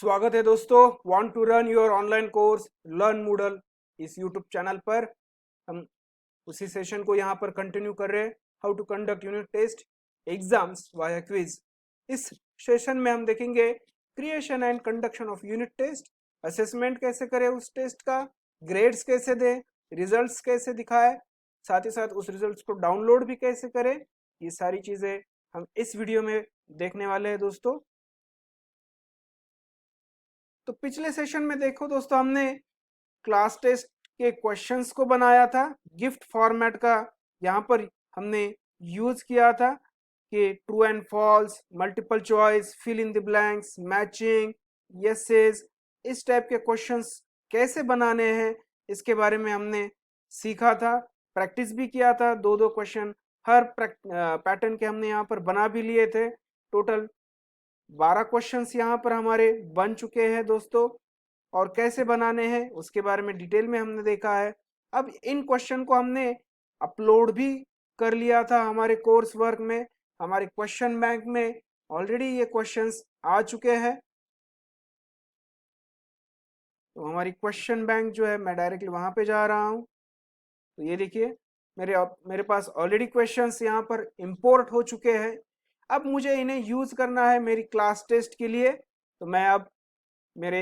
स्वागत है दोस्तों। Want to run your online course learn Moodle इस यूट्यूब चैनल पर हम उसी सेशन को यहाँ पर कंटिन्यू कर रहे हैं। How to conduct unit test exams via quiz. इस सेशन में हम देखेंगे creation and conduction of unit test, assessment कैसे करें उस टेस्ट का, ग्रेड्स कैसे दें, रिजल्ट्स कैसे दिखाएं, साथ ही साथ उस रिजल्ट्स को डाउनलोड भी कैसे करें। ये सारी चीजें हम इस वीडियो में देखने वाले हैं दोस्तों। तो पिछले सेशन में देखो दोस्तों, हमने क्लास टेस्ट के क्वेश्चंस को बनाया था गिफ्ट फॉर्मेट का। यहाँ पर हमने यूज किया था कि true and false, multiple choice, fill in the blanks, matching, यसेस, इस टाइप के क्वेश्चंस कैसे बनाने हैं इसके बारे में हमने सीखा था, प्रैक्टिस भी किया था। दो दो क्वेश्चन हर पैटर्न के हमने यहाँ पर बना भी लिए थे। टोटल 12 क्वेश्चंस यहाँ पर हमारे बन चुके हैं दोस्तों, और कैसे बनाने हैं उसके बारे में डिटेल में हमने देखा है। अब इन क्वेश्चन को हमने अपलोड भी कर लिया था हमारे कोर्स वर्क में, हमारे क्वेश्चन बैंक में ऑलरेडी ये क्वेश्चंस आ चुके हैं। तो हमारी क्वेश्चन बैंक जो है, मैं डायरेक्टली वहां पे जा रहा हूँ। तो ये देखिए मेरे पास ऑलरेडी क्वेश्चंस यहाँ पर इंपोर्ट हो चुके हैं। अब मुझे इन्हें यूज करना है मेरी क्लास टेस्ट के लिए। तो मैं अब मेरे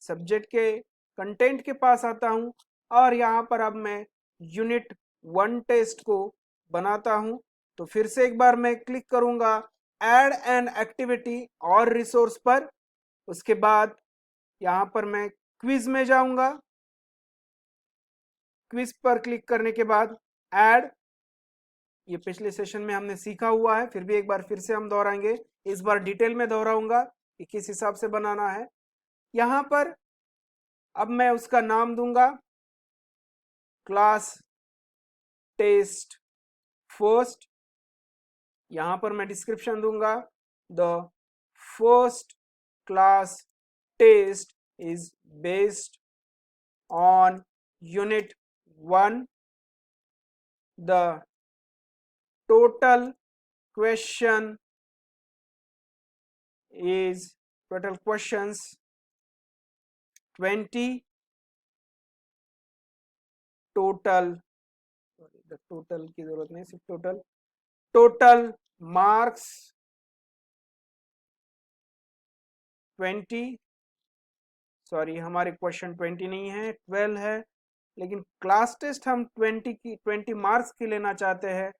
सब्जेक्ट के कंटेंट के पास आता हूं और यहाँ पर अब मैं यूनिट 1 टेस्ट को बनाता हूं। तो फिर से एक बार मैं क्लिक करूंगा ऐड एन एक्टिविटी और रिसोर्स पर। उसके बाद यहाँ पर मैं क्विज में जाऊंगा। क्विज पर क्लिक करने के बाद ऐड, ये पिछले सेशन में हमने सीखा हुआ है, फिर भी एक बार फिर से हम दोहराएंगे। इस बार डिटेल में दोहराऊंगा कि किस हिसाब से बनाना है। यहाँ पर अब मैं उसका नाम दूंगा क्लास टेस्ट फर्स्ट। यहां पर मैं डिस्क्रिप्शन दूंगा the first class test is based on unit 1। The total question is total questions 20। Total total की जरूरत नहीं, सिर्फ टोटल मार्क्स 20। सॉरी, हमारे क्वेश्चन 20 नहीं है, 12 है, लेकिन क्लास टेस्ट हम 20 मार्क्स की लेना चाहते हैं।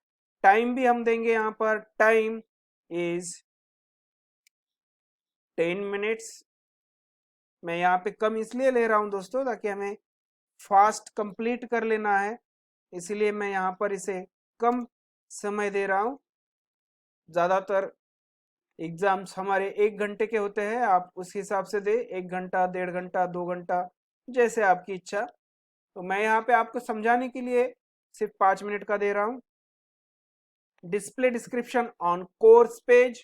टाइम भी हम देंगे, यहाँ पर टाइम इज 10 मिनट्स। मैं यहाँ पे कम इसलिए ले रहा हूँ दोस्तों ताकि हमें फास्ट कंप्लीट कर लेना है, इसलिए मैं यहाँ पर इसे कम समय दे रहा हूँ। ज़्यादातर एग्जाम्स हमारे 1 घंटे के होते हैं, आप उस हिसाब से दे, 1 घंटा, 1.5 घंटा, 2 घंटा, जैसे आपकी इच्छा। तो मैं यहाँ पे आपको समझाने के लिए सिर्फ 5 मिनट का दे रहा हूँ। Display description on course page,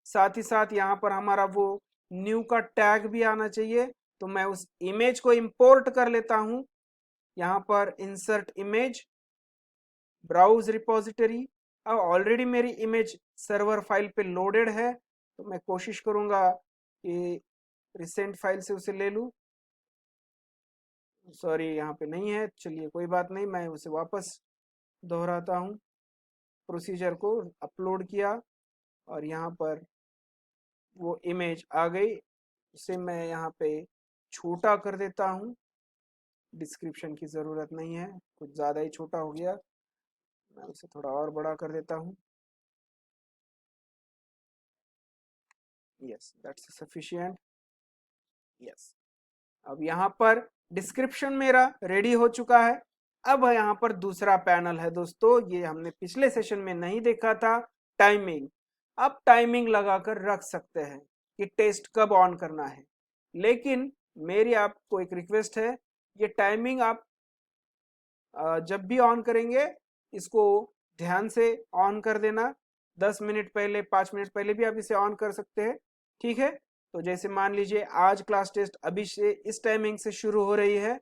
साथ ही साथ यहाँ पर हमारा वो न्यू का टैग भी आना चाहिए। तो मैं उस इमेज को इंपोर्ट कर लेता हूँ। यहाँ पर इंसर्ट इमेज, ब्राउज रिपोजिटरी। अब ऑलरेडी मेरी इमेज सर्वर फाइल पे लोडेड है, तो मैं कोशिश करूंगा कि रिसेंट फाइल से उसे ले लूं। सॉरी, यहाँ पे नहीं है, चलिए कोई बात नहीं, मैं उसे वापस दोहराता हूँ। प्रोसीजर को अपलोड किया और यहाँ पर वो इमेज आ गई। उसे मैं यहाँ पे छोटा कर देता हूँ, डिस्क्रिप्शन की ज़रूरत नहीं है, कुछ ज़्यादा ही छोटा हो गया, मैं उसे थोड़ा और बड़ा कर देता हूँ। Yes, that's sufficient. यस, अब यहाँ पर डिस्क्रिप्शन मेरा रेडी हो चुका है। अब यहाँ पर दूसरा पैनल है दोस्तों, ये हमने पिछले सेशन में नहीं देखा था, टाइमिंग। अब टाइमिंग लगाकर रख सकते हैं कि टेस्ट कब ऑन करना है, लेकिन मेरी आपको एक रिक्वेस्ट है, ये टाइमिंग आप जब भी ऑन करेंगे इसको ध्यान से ऑन कर देना। 10 मिनट पहले, 5 मिनट पहले भी आप इसे ऑन कर सकते हैं, ठीक है। तो जैसे मान लीजिए आज क्लास टेस्ट अभी से इस टाइमिंग से शुरू हो रही है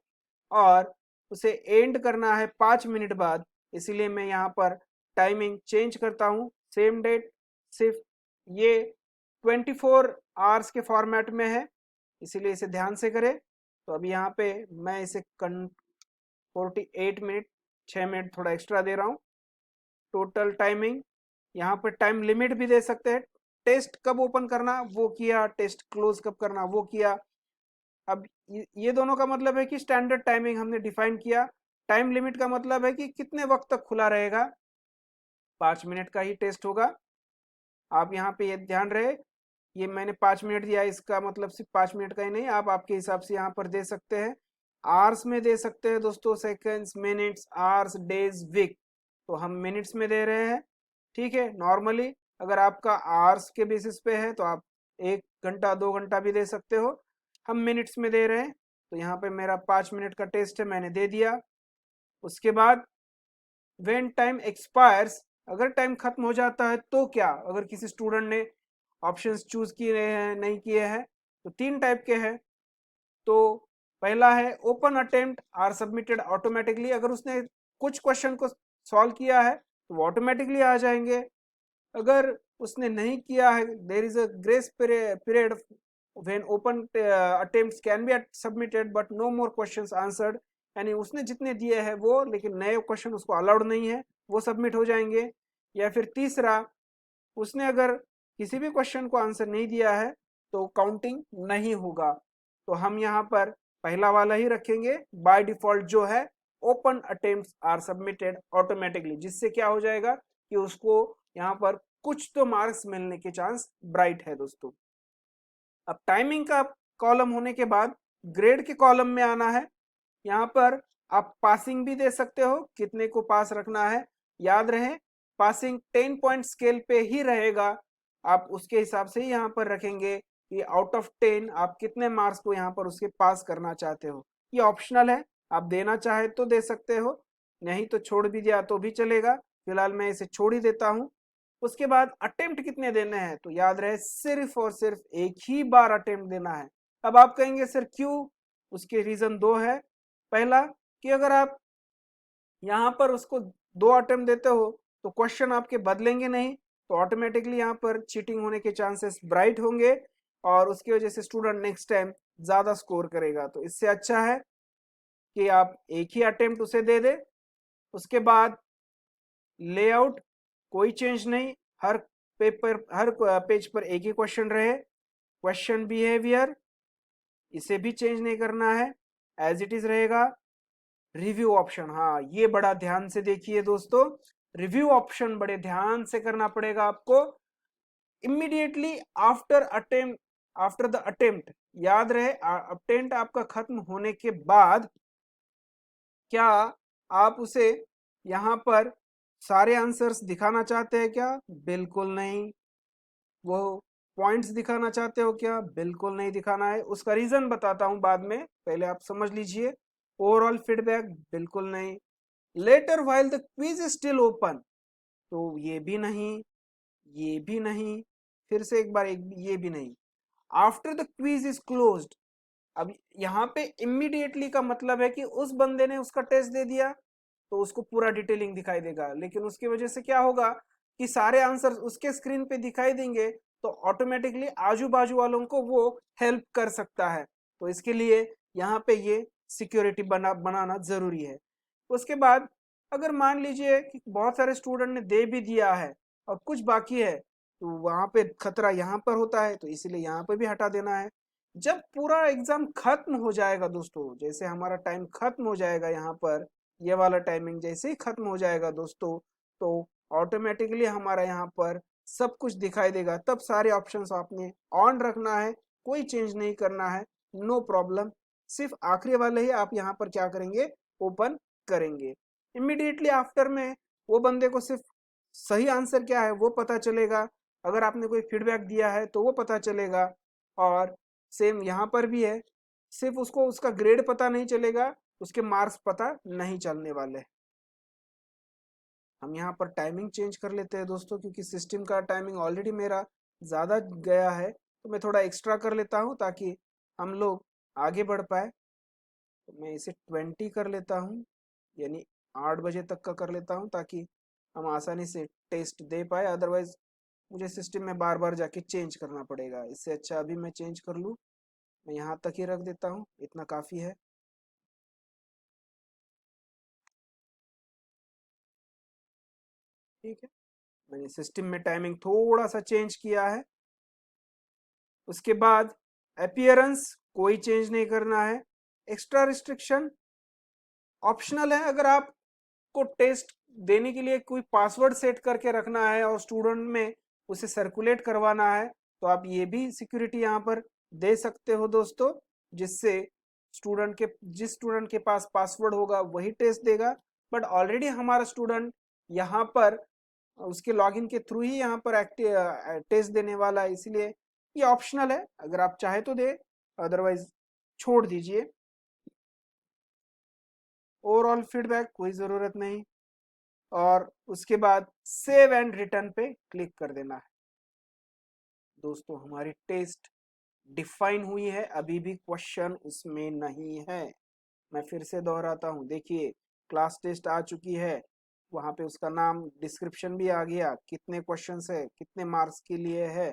और उसे एंड करना है 5 मिनट बाद, इसीलिए मैं यहाँ पर टाइमिंग चेंज करता हूँ। सेम डेट, सिर्फ ये 24 आवर्स के फॉर्मेट में है, इसीलिए इसे ध्यान से करें। तो अभी यहाँ पे मैं इसे 48 मिनट 6 मिनट थोड़ा एक्स्ट्रा दे रहा हूँ। टोटल टाइमिंग, यहाँ पर टाइम लिमिट भी दे सकते हैं। टेस्ट कब ओपन करना वो किया, टेस्ट क्लोज कब करना वो किया। अब ये दोनों का मतलब है कि स्टैंडर्ड टाइमिंग हमने डिफाइन किया। टाइम लिमिट का मतलब है कि कितने वक्त तक खुला रहेगा, 5 मिनट का ही टेस्ट होगा। आप यहाँ पे ये ध्यान रहे, ये मैंने 5 मिनट दिया, इसका मतलब सिर्फ 5 मिनट का ही नहीं, आप आपके हिसाब से यहाँ पर दे सकते हैं। आवर्स में दे सकते हैं दोस्तों, seconds, minutes, hours, days, week. तो हम मिनट्स में दे रहे हैं, ठीक है। नॉर्मली अगर आपका आवर्स के बेसिस पे है तो आप 1 घंटा 2 घंटा भी दे सकते हो, हम मिनट्स में दे रहे हैं। तो यहाँ पे मेरा 5 मिनट का टेस्ट है, मैंने दे दिया। उसके बाद व्हेन टाइम एक्सपायर्स, अगर टाइम खत्म हो जाता है तो क्या, अगर किसी स्टूडेंट ने ऑप्शंस चूज किए हैं नहीं किए हैं, तो 3 टाइप के हैं। तो पहला है open attempt are submitted automatically, अगर उसने कुछ क्वेश्चन को सॉल्व किया है तो वो ऑटोमेटिकली आ जाएंगे। अगर उसने नहीं किया है, there is a grace period when open attempts can be submitted but no more questions answered, यानी उसने जितने दिए हैं वो, लेकिन नए क्वेश्चन उसको अलाउड नहीं है, वो सबमिट हो जाएंगे। या फिर तीसरा, उसने अगर किसी भी क्वेश्चन को आंसर नहीं दिया है तो काउंटिंग नहीं होगा। तो हम यहाँ पर पहला वाला ही रखेंगे बाय डिफॉल्ट, जो है open attempts are submitted automatically, जिससे क्या हो जाएगा कि उसको यहाँ पर कुछ तो मार्क्स मिलने के चांस ब्राइट है दोस्तों। अब टाइमिंग का कॉलम होने के बाद ग्रेड के कॉलम में आना है। यहाँ पर आप पासिंग भी दे सकते हो, कितने को पास रखना है। याद रहे पासिंग 10 पॉइंट स्केल पे ही रहेगा, आप उसके हिसाब से ही यहाँ पर रखेंगे कि आउट ऑफ 10 आप कितने मार्क्स को यहाँ पर उसके पास करना चाहते हो। ये ऑप्शनल है, आप देना चाहे तो दे सकते हो, नहीं तो छोड़ भी दिया तो भी चलेगा। फिलहाल मैं इसे छोड़ ही देता हूँ। उसके बाद अटेम्प्ट कितने देने हैं, तो याद रहे सिर्फ और सिर्फ एक ही बार अटेम्प्ट देना है। अब आप कहेंगे सर क्यों, उसके रीजन दो है। पहला कि अगर आप यहाँ पर उसको 2 अटेम्प्ट देते हो तो क्वेश्चन आपके बदलेंगे नहीं, तो ऑटोमेटिकली यहाँ पर चीटिंग होने के चांसेस ब्राइट होंगे और उसकी वजह से स्टूडेंट नेक्स्ट टाइम ज्यादा स्कोर करेगा। तो इससे अच्छा है कि आप एक ही अटेम्प्ट उसे दे दे। उसके बाद लेआउट कोई चेंज नहीं, हर हर पेज पर एक ही क्वेश्चन रहे। क्वेश्चन बिहेवियर इसे भी चेंज नहीं करना है, एज इट इज रहेगा। रिव्यू ऑप्शन, हाँ ये बड़ा ध्यान से देखिए दोस्तों, रिव्यू ऑप्शन बड़े ध्यान से करना पड़ेगा आपको। Immediately after attempt, after the attempt, याद रहे अटेम्प्ट आपका खत्म होने के बाद क्या आप उसे यहाँ पर सारे आंसर्स दिखाना चाहते हैं क्या, बिल्कुल नहीं। वो पॉइंट्स दिखाना चाहते हो क्या, बिल्कुल नहीं दिखाना है। उसका रीजन बताता हूं बाद में, पहले आप समझ लीजिए। ओवरऑल फीडबैक बिल्कुल नहीं। Later while the quiz is still open, तो ये भी नहीं, ये भी नहीं, फिर से एक बार ये भी नहीं। After the quiz is closed, अब यहाँ पे इमीडिएटली का मतलब है कि उस बंदे ने उसका टेस्ट दे दिया तो उसको पूरा डिटेलिंग दिखाई देगा, लेकिन उसकी वजह से क्या होगा कि सारे आंसर उसके स्क्रीन पे दिखाई देंगे, तो ऑटोमेटिकली आजू बाजू वालों को वो हेल्प कर सकता है। तो इसके लिए यहाँ पे ये सिक्योरिटी बनाना जरूरी है। उसके बाद अगर मान लीजिए कि बहुत सारे स्टूडेंट ने दे भी दिया है और कुछ बाकी है, तो वहां पे खतरा यहाँ पर होता है, तो इसीलिए यहाँ पे भी हटा देना है। जब पूरा एग्जाम खत्म हो जाएगा दोस्तों, जैसे हमारा टाइम खत्म हो जाएगा यहाँ पर, ये वाला टाइमिंग जैसे ही खत्म हो जाएगा दोस्तों, तो ऑटोमेटिकली हमारा यहाँ पर सब कुछ दिखाई देगा। तब सारे ऑप्शंस आपने ऑन रखना है, कोई चेंज नहीं करना है, नो प्रॉब्लम। सिर्फ आखिरी वाले ही आप यहाँ पर क्या करेंगे, ओपन करेंगे। इमीडिएटली आफ्टर में वो बंदे को सिर्फ सही आंसर क्या है वो पता चलेगा, अगर आपने कोई फीडबैक दिया है तो वो पता चलेगा। और सेम यहाँ पर भी है, सिर्फ उसको उसका ग्रेड पता नहीं चलेगा, उसके मार्क्स पता नहीं चलने वाले। हम यहाँ पर टाइमिंग चेंज कर लेते हैं दोस्तों, क्योंकि सिस्टम का टाइमिंग ऑलरेडी मेरा ज़्यादा गया है, तो मैं थोड़ा एक्स्ट्रा कर लेता हूँ ताकि हम लोग आगे बढ़ पाए। तो मैं इसे 20 कर लेता हूँ, यानी 8 बजे तक का कर लेता हूँ, ताकि हम आसानी से टेस्ट दे पाए। अदरवाइज मुझे सिस्टम में बार बार जाके चेंज करना पड़ेगा, इससे अच्छा अभी मैं चेंज कर लूँ। मैं यहाँ तक ही रख देता हूँ, इतना काफ़ी है। ठीक है, मैंने सिस्टम में टाइमिंग थोड़ा सा चेंज किया है। उसके बाद अपीयरेंस कोई चेंज नहीं करना है। एक्स्ट्रा रिस्ट्रिक्शन ऑप्शनल है, अगर आपको टेस्ट देने के लिए कोई पासवर्ड सेट करके रखना है और स्टूडेंट में उसे सर्कुलेट करवाना है तो आप ये भी सिक्योरिटी यहाँ पर दे सकते हो दोस्तों, जिससे जिस स्टूडेंट के पास पासवर्ड होगा वही टेस्ट देगा। बट ऑलरेडी हमारा स्टूडेंट यहाँ पर उसके लॉगिन के थ्रू ही यहाँ पर टेस्ट देने वाला है, इसलिए ये ऑप्शनल है, अगर आप चाहे तो दे, अदरवाइज छोड़ दीजिए। ओवरऑल फीडबैक कोई ज़रूरत नहीं, और उसके बाद सेव एंड रिटर्न पे क्लिक कर देना है। दोस्तों हमारी टेस्ट डिफाइन हुई है, अभी भी क्वेश्चन उसमें नहीं है। मैं फिर से दोहराता हूँ, देखिए क्लास टेस्ट आ चुकी है, वहाँ पे उसका नाम डिस्क्रिप्शन भी आ गया, कितने क्वेश्चंस है, कितने मार्क्स के लिए है,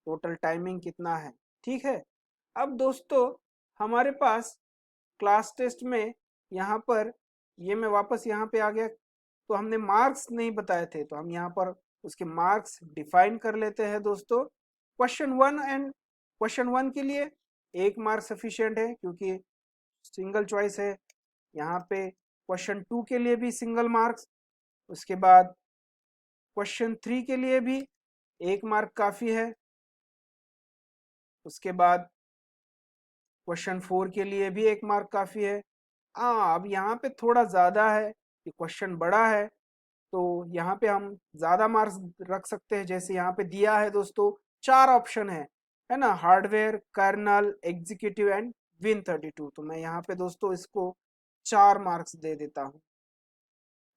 टोटल टाइमिंग कितना है। ठीक है, अब दोस्तों हमारे पास क्लास टेस्ट में यहाँ पर ये मैं वापस यहाँ पे आ गया, तो हमने मार्क्स नहीं बताए थे, तो हम यहाँ पर उसके मार्क्स डिफाइन कर लेते हैं दोस्तों। क्वेश्चन वन के लिए 1 मार्क सफिशियंट है क्योंकि सिंगल चॉइस है। यहाँ पे क्वेश्चन 2 के लिए भी सिंगल मार्क्स, उसके बाद क्वेश्चन 3 के लिए भी 1 मार्क काफ़ी है, उसके बाद क्वेश्चन 4 के लिए भी 1 मार्क काफ़ी है। हाँ, अब यहाँ पे थोड़ा ज़्यादा है कि क्वेश्चन बड़ा है, तो यहाँ पे हम ज़्यादा मार्क्स रख सकते हैं, जैसे यहाँ पे दिया है दोस्तों 4 ऑप्शन है ना, hardware, colonel, executive and Win32, तो मैं यहाँ पे दोस्तों इसको 4 मार्क्स दे देता हूँ।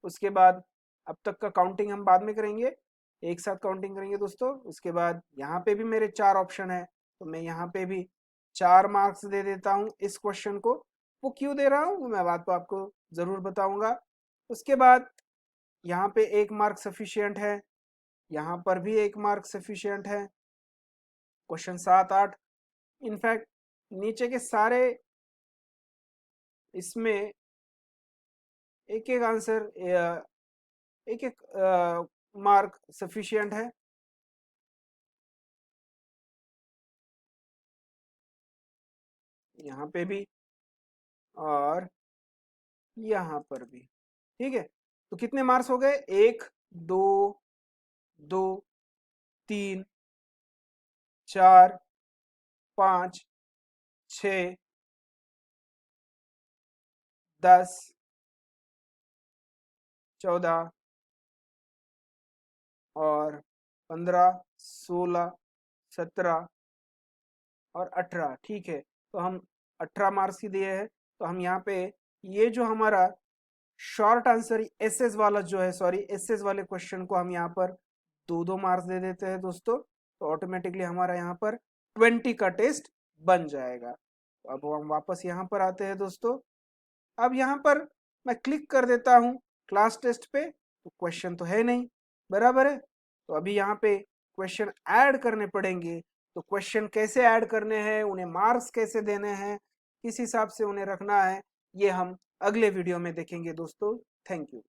उसके बाद अब तक का काउंटिंग हम बाद में करेंगे, एक साथ काउंटिंग करेंगे दोस्तों। उसके बाद यहाँ पे भी मेरे 4 ऑप्शन है, तो मैं यहाँ पे भी 4 मार्क्स दे देता हूँ इस क्वेश्चन को। वो क्यों दे रहा हूँ मैं बात तो आपको ज़रूर बताऊंगा। उसके बाद यहाँ पे 1 मार्क सफिशियंट है, यहाँ पर भी 1 मार्क सफिशियंट है। क्वेश्चन 7, 8, इनफैक्ट नीचे के सारे इसमें एक एक आंसर, एक एक मार्क सफिशियंट है। यहाँ पे भी और यहाँ पर भी। ठीक है, तो कितने मार्क्स हो गए, 1, 2, 2, 3, 4, 5, 6, 10, 14 और 15, 16, 17 और 18। ठीक है, तो हम 18 मार्क्स ही दिए हैं, तो हम यहाँ पे ये जो हमारा शॉर्ट आंसर एसएस वाला जो है, सॉरी एसएस वाले क्वेश्चन को हम यहाँ पर 2-2 मार्क्स दे देते हैं दोस्तों, तो ऑटोमेटिकली हमारा यहाँ पर 20 का टेस्ट बन जाएगा। तो अब हम वापस यहाँ पर आते हैं दोस्तों। अब यहाँ पर मैं क्लिक कर देता हूँ क्लास टेस्ट पे, तो क्वेश्चन तो है नहीं, बराबर है। तो अभी यहाँ पे क्वेश्चन ऐड करने पड़ेंगे, तो क्वेश्चन कैसे ऐड करने हैं, उन्हें मार्क्स कैसे देने हैं, किस हिसाब से उन्हें रखना है, ये हम अगले वीडियो में देखेंगे दोस्तों। Thank you.